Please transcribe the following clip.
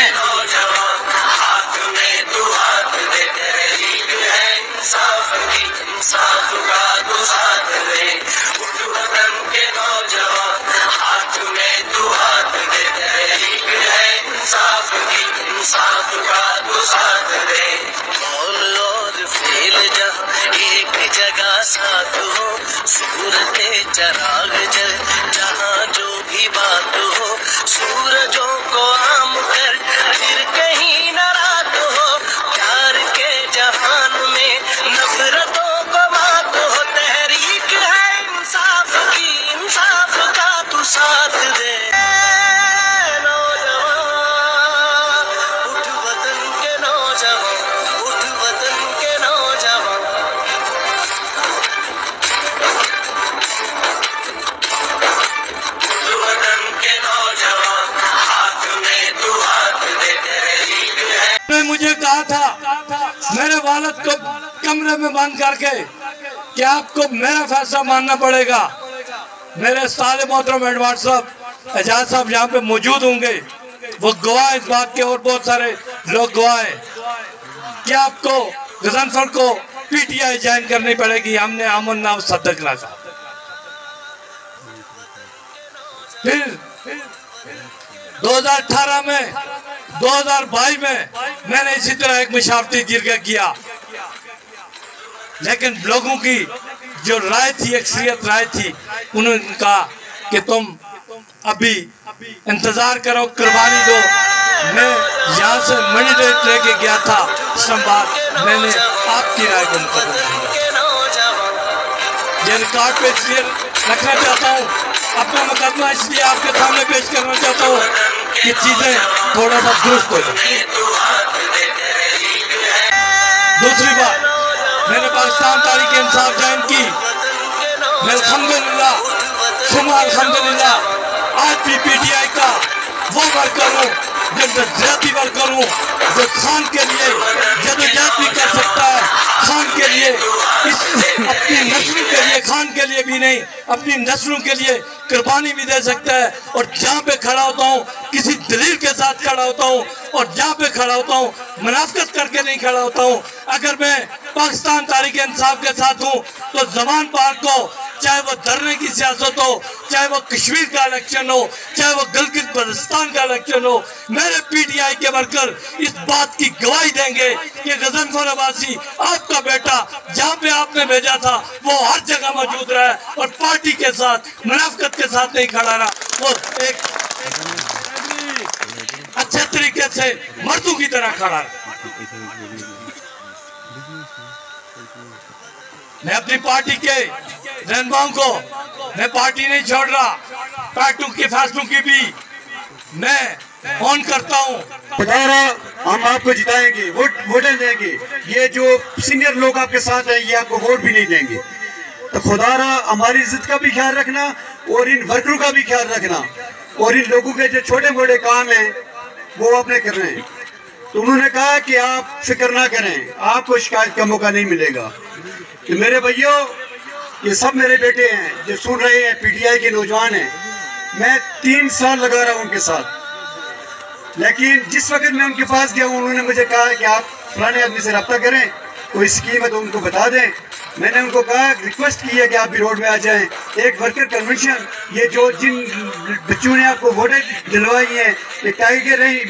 हैं। एक जगह साथ हो, सूरत चराग जल जहाँ जो भी बात हो, सूरजों को आम कर फिर कहीं न रात हो, प्यार के जहान में नफरतों को मात हो, तहरीक है इंसाफ की, इंसाफ का तू साथ दे। उठ वतन के नौजवान, उठ वतन के नौजवान, मुझे कहा था मेरे वालिद को कमरे में बंद करके कि आपको मेरा फैसला मानना पड़ेगा। मेरे उस्ताद मोहतरम एडवाइजर साहब एजाज साहब यहाँ पे मौजूद होंगे, वो गवाह इस बात के, और बहुत सारे लोग गवाह हैं कि आपको गजनफर को पीटीआई ज्वाइन करनी पड़ेगी। हमने अमन नाम सदक रखा। फिर 2018 में 2022 में मैंने इसी तरह एक मुशावरती जिरगा किया, लेकिन लोगों की जो राय थी, अक्सरियत राय थी, उन्होंने कहा कि तुम अभी इंतजार करो, कुर्बानी दो। मैं यहाँ से मैंडेट लेके गया था इस्लामाबाद, मैंने आपकी राय को मुकदम ये रिकॉर्ड पे इसलिए रखना चाहता हूँ, अपना मुकदमा इसलिए आपके सामने पेश करना चाहता हूँ कि चीजें थोड़ा सा दुरुस्त हो जाए। दूसरी बात, मैंने पाकिस्तान तहरीक इंसाफ ज्वाइन की, मैं अल्हम्दुलिल्लाह सुमा अल्हम्दुलिल्लाह आज भी पीटीआई का वो वर्कर हूँ, जो ज्यादा वर्कर हूँ, जो खान के लिए जदोजहद भी कर सकता है, खान के लिए, इस अपनी नस्लों के लिए, खान के लिए भी नहीं, अपनी नस्लों के लिए कुर्बानी भी दे सकता है। और जहाँ पे खड़ा होता हूँ किसी दलील के साथ खड़ा होता हूँ, और जहाँ पे खड़ा होता हूँ मुनाफिकत करके नहीं खड़ा होता हूँ। अगर मैं पाकिस्तान तहरीक इंसाफ के साथ हूँ तो जमान पार्क को, चाहे वो धरने की सियासत हो, चाहे वो कश्मीर का इलेक्शन हो, चाहे वो गिलगित बल्तिस्तान का इलेक्शन हो, मेरे पीटीआई के वर्कर इस बात की गवाही देंगे कि गजनफर अब्बासी आपका बेटा जहाँ पे आपने भेजा था वो हर जगह मौजूद रहा है, और पार्टी के साथ मुनाफिकत के साथ नहीं खड़ा रहा, वो एक अच्छे तरीके से मर्दों की तरह खड़ा रहा। मैं अपनी पार्टी के रहनुमाओं को, मैं पार्टी नहीं छोड़ रहा, पार्टियों के फैसलों की भी मैं ऑन करता हूँ। हम आपको जिताएंगे, वोट देंगे। ये जो सीनियर लोग आपके साथ हैं ये आपको वोट भी नहीं देंगे। तो खुदारा हमारी इज्जत का भी ख्याल रखना, और इन वर्करों का भी ख्याल रखना, और इन लोगों के जो छोटे मोटे काम हैं वो आपने करने हैं। तो उन्होंने कहा कि आप फिक्र ना करें, आपको शिकायत का मौका नहीं मिलेगा। तो मेरे भैयों, ये सब मेरे बेटे हैं जो सुन रहे हैं, पीटीआई के नौजवान हैं। मैं 3 साल लगा रहा हूँ उनके साथ, लेकिन जिस वक्त मैं उनके पास गया उन्होंने मुझे कहा कि आप फलाने आदमी से रब्ता करें, कोई स्कीम है तो उनको बता दें। मैंने उनको कहा, रिक्वेस्ट की है कि आप भी रोड में आ जाएं। एक वर्कर कन्वेंशन, ये जो जिन बच्चों ने आपको वोटें दिलवाई हैं, ये टाइगर नहीं